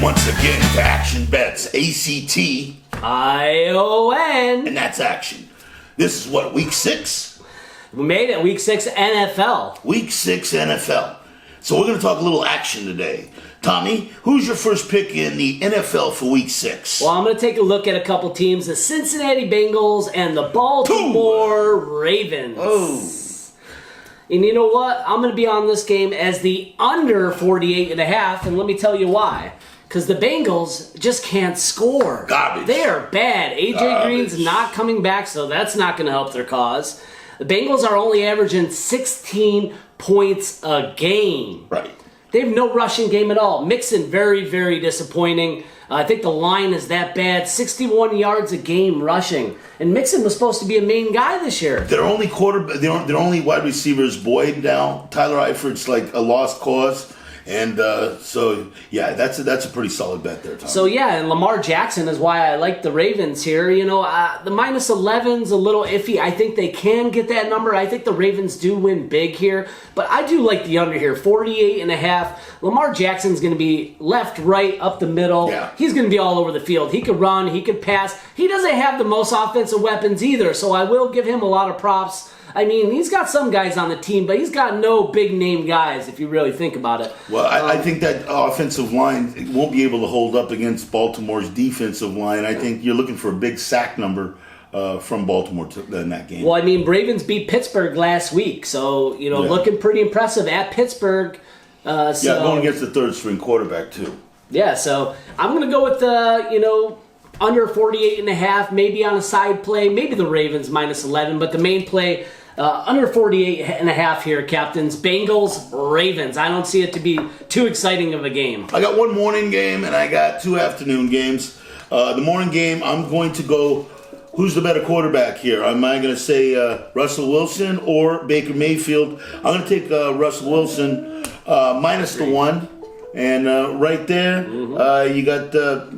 Once again to Action Bets, ACTION, and that's action. This is what, week 6? We made it, week 6 NFL. Week 6 NFL. So we're going to talk a little action today. Tommy, who's your first pick in the NFL for week 6? Well, I'm going to take a look at a couple teams, the Cincinnati Bengals and the Baltimore Ravens. Oh. And you know what? I'm going to be on this game as the under 48.5, and let me tell you why. Because the Bengals just can't score. Garbage. They are bad. AJ Green's not coming back, so that's not going to help their cause. The Bengals are only averaging 16 points a game. Right. They have no rushing game at all. Mixon, very, very disappointing. I think the line is that bad. 61 yards a game rushing. And Mixon was supposed to be a main guy this year. Their only wide receiver is Boyd now. Tyler Eifert's like a lost cause. And so, yeah, that's a pretty solid bet there, Tom. So, yeah, and Lamar Jackson is why I like the Ravens here. You know, the minus 11's a little iffy. I think they can get that number. I think the Ravens do win big here. But I do like the under here, 48.5. Lamar Jackson's going to be left, right, up the middle. Yeah. He's going to be all over the field. He could run. He could pass. He doesn't have the most offensive weapons either, so I will give him a lot of props. I mean, he's got some guys on the team, but he's got no big-name guys, if you really think about it. Well, I think that offensive line won't be able to hold up against Baltimore's defensive line. I think you're looking for a big sack number from Baltimore in that game. Well, I mean, Ravens beat Pittsburgh last week, so, you know, looking pretty impressive at Pittsburgh. Going against the third-string quarterback, too. Yeah, so I'm going to go with under 48.5, maybe on a side play, maybe the Ravens minus 11, but the main play, under 48.5 here, captains. Bengals, Ravens. I don't see it to be too exciting of a game. I got one morning game and I got 2 afternoon games. The morning game, I'm going to go, who's the better quarterback here? Am I going to say Russell Wilson or Baker Mayfield? I'm going to take Russell Wilson minus the 1. And right there, you got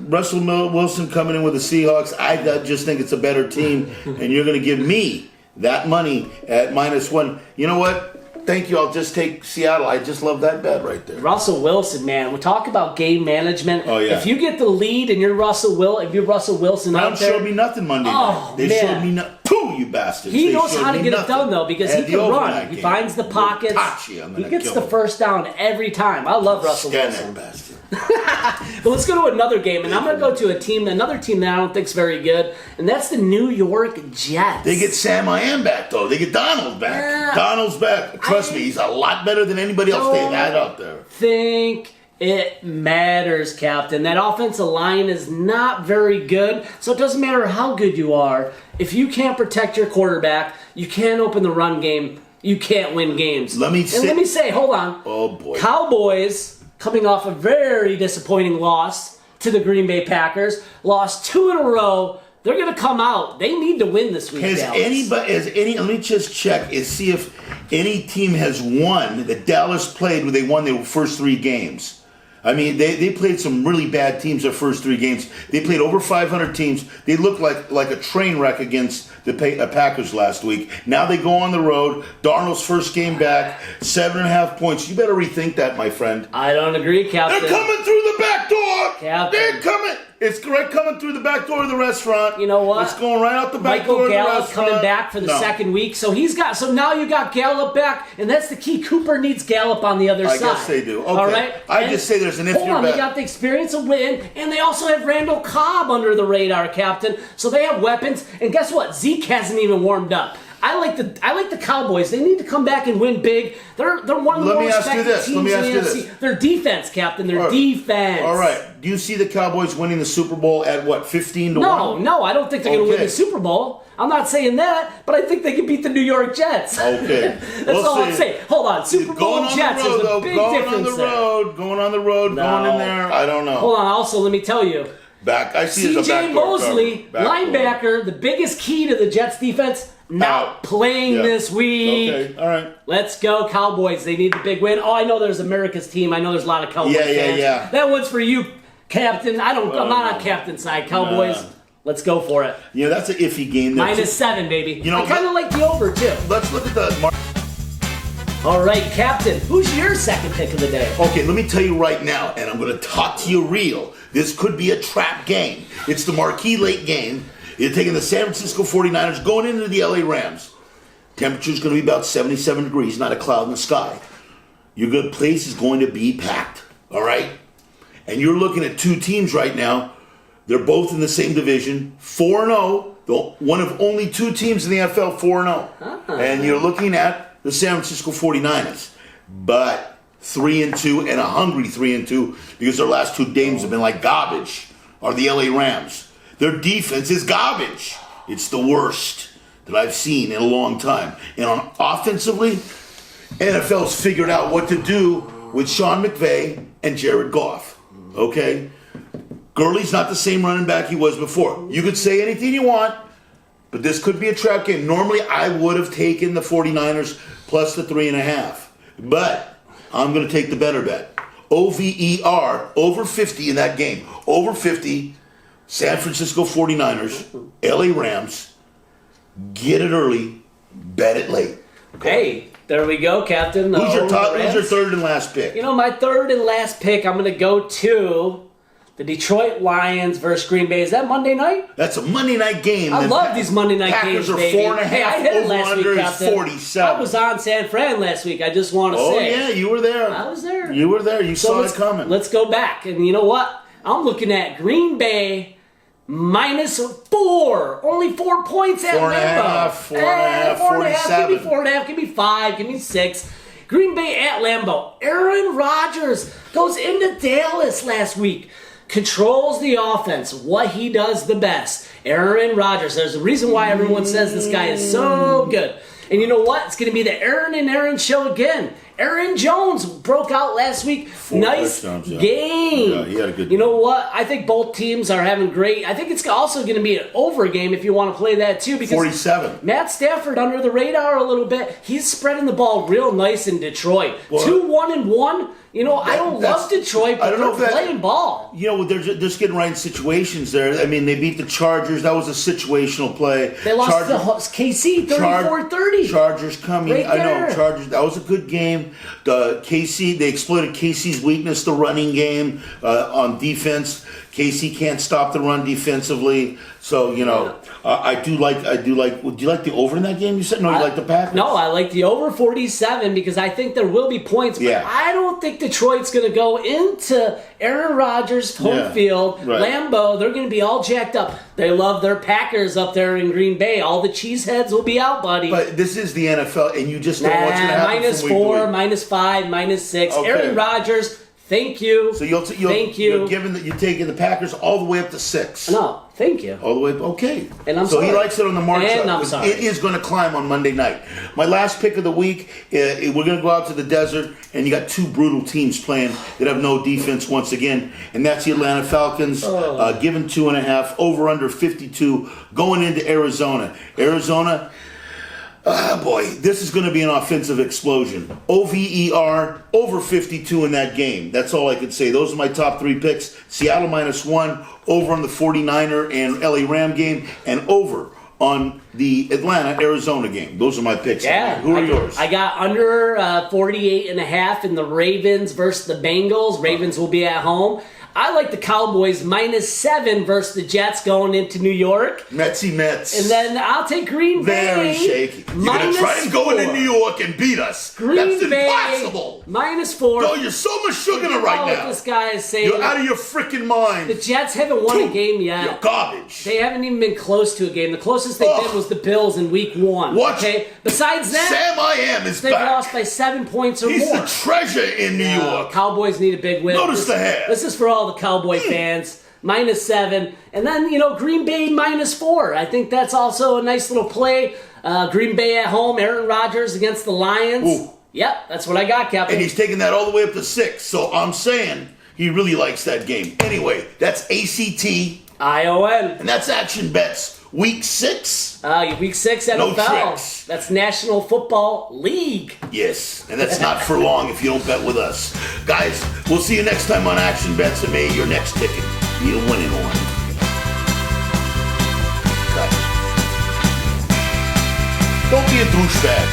Russell Wilson coming in with the Seahawks. I just think it's a better team, and you're going to give me that money at minus 1. You know what? Thank you. I'll just take Seattle. I just love that bet right there. Russell Wilson, man. We talk about game management. Oh, yeah. If you get the lead and you're Russell Wilson Browns out there, showed me nothing Monday night. They showed me nothing. Pooh, you bastards. He knows how to get it done, though, because he can run. He game. finds the pockets. He gets the first down every time. I love Russell Wilson. Bastard. But let's go to another game, and I'm going to go to another team that I don't think is very good, and that's the New York Jets. They get Sam I Am back, though. They get Donald back. Donald's back. Trust me, he's a lot better than anybody else they've had out there. Think it matters, Captain. That offensive line is not very good, so it doesn't matter how good you are. If you can't protect your quarterback, you can't open the run game, you can't win games. Let me say, hold on. Oh, boy. Cowboys, coming off a very disappointing loss to the Green Bay Packers, lost 2 in a row. They're going to come out. They need to win this week. Let me just check and see if any team has won that Dallas played where they won their first 3 games. I mean, they played some really bad teams their first 3 games. They played over 500 teams. They looked like a train wreck against the Packers last week. Now they go on the road. Darnold's first game back, 7.5 points. You better rethink that, my friend. I don't agree, Captain. They're coming through the back door. Captain. They're coming. It's correct coming through the back door of the restaurant. You know what? It's going right out the back door of the restaurant. Michael Gallup coming back for the second week. So now you got Gallup back, and that's the key. Cooper needs Gallup on the other side. I guess they do. Okay. All right? I just say there's an if you're they got the experience of win, and they also have Randall Cobb under the radar, Captain. So they have weapons, and guess what? Zeke hasn't even warmed up. I like the Cowboys. They need to come back and win big. They're one of the most respected teams in the NFC. Their defense, Captain. Their defense. All right. Do you see the Cowboys winning the Super Bowl at what, 15-1? No, I don't think they're going to win the Super Bowl. I'm not saying that, but I think they can beat the New York Jets. Okay. That's all I'm saying. Hold on. Super Bowl Jets is a big difference there. Going on the road, going in there. I don't know. Hold on. Also, let me tell you. I see it as a C.J. Mosley, linebacker, the biggest key to the Jets defense, not playing this week. Okay, all right. Let's go, Cowboys. They need the big win. Oh, I know there's America's team. I know there's a lot of Cowboys fans. Yeah. That one's for you, Captain. I'm not on Captain's side. Cowboys, let's go for it. Yeah, that's an iffy game. -7, baby. You know, I kind of like the over, too. Let's look at the All right, Captain, who's your second pick of the day? Okay, let me tell you right now, and I'm going to talk to you real. This could be a trap game. It's the marquee late game. You're taking the San Francisco 49ers going into the LA Rams. Temperature's going to be about 77 degrees, not a cloud in the sky. Your good place is going to be packed, all right? And you're looking at two teams right now. They're both in the same division, 4-0. One of only two teams in the NFL 4-0. And you're looking at the San Francisco 49ers. But 3-2 and a hungry 3-2 because their last two games have been like garbage are the LA Rams. Their defense is garbage. It's the worst that I've seen in a long time. And on offensively, NFL's figured out what to do with Sean McVay and Jared Goff. Okay? Gurley's not the same running back he was before. You could say anything you want, but this could be a trap game. Normally, I would have taken the 49ers plus the 3.5. But I'm going to take the better bet. OVER, over 50 in that game. Over 50, San Francisco 49ers, LA Rams. Get it early, bet it late. Hey, there we go, Captain. Who's your third and last pick? You know, my third and last pick, I'm going to go to the Detroit Lions versus Green Bay. Is that Monday night? That's a Monday night game. I love these Monday night games, baby. Packers are 4.5. Hey, I hit it last week, Captain. 47. I was on San Fran last week. I just want to say. Oh, yeah, you were there. I was there. You were there. You saw it coming. Let's go back. And you know what? I'm looking at Green Bay -4. Only 4 points at Lambeau. 4.5, 47. Give me 4.5. Give me 5. Give me 6. Green Bay at Lambeau. Aaron Rodgers goes into Dallas last week. Controls the offense. What he does the best. Aaron Rodgers. There's a reason why everyone says this guy is so good. And you know what? It's going to be the Aaron and Aaron show again. Aaron Jones broke out last week. 4 nice touchdowns, yeah. game. Yeah, he had a good You know what? I think both teams are having great. I think it's also going to be an over game if you want to play that too. Because 47. Matt Stafford under the radar a little bit. He's spreading the ball real nice in Detroit. Well, 2-1-1. You know, I don't love Detroit, but they're playing ball. You know, they're just getting right in situations there. I mean, they beat the Chargers. That was a situational play. They lost to KC 34-30. Chargers coming. Right I know, there. Chargers. That was a good game. They exploited KC's weakness, the running game on defense. KC can't stop the run defensively. So, you know, I do like. Would you like the over in that game? You said no. You like the Packers? No, I like the over 47 because I think there will be points. But I don't think Detroit's going to go into Aaron Rodgers' home field, Lambeau. They're going to be all jacked up. They love their Packers up there in Green Bay. All the cheeseheads will be out, buddy. But this is the NFL, and you just don't know what's going to happen. -4, -5, -6. Okay. Aaron Rodgers. Thank you. So you're given that you're taking the Packers all the way up to 6. No, thank you. All the way, okay. And I'm so sorry. he likes it on the march And up. I'm sorry. It is going to climb on Monday night. My last pick of the week, we're going to go out to the desert, and you got two brutal teams playing that have no defense once again, and that's the Atlanta Falcons, given 2.5, over under 52, going into Arizona. Arizona. Boy, this is going to be an offensive explosion. OVER, over 52 in that game. That's all I could say. Those are my top 3 picks. Seattle -1, over on the 49er and LA Ram game, and over on the Atlanta-Arizona game. Those are my picks. Yeah. Who are yours? I got under 48.5 in the Ravens versus the Bengals. Ravens will be at home. I like the Cowboys -7 versus the Jets going into New York. Metsy Mets. And then I'll take Green Bay. Very shaky. You're going to try and go into New York and beat us. That's impossible. -4. No, you're so much sugar right now. This guy is saying. You're out of your freaking mind. The Jets haven't won a game yet. You're garbage. They haven't even been close to a game. The closest they've been was the Bills in week 1. What? Okay? Besides that, Sam I Am is they've back. lost by 7 points or He's more. the treasure in New York. Cowboys need a big win. Notice the hair. This is for all the Cowboy fans. -7. And then, Green Bay -4. I think that's also a nice little play. Green Bay at home, Aaron Rodgers against the Lions. Ooh. Yep, that's what I got, Captain. And he's taking that all the way up to 6. So I'm saying he really likes that game. Anyway, that's ACT. ION. And that's Action Bets. Week 6. Week 6 NFL. No tricks. That's National Football League. Yes, and that's not for long if you don't bet with us. Guys, we'll see you next time on Action Bets, and may your next ticket be a winning one. Don't be a douchebag.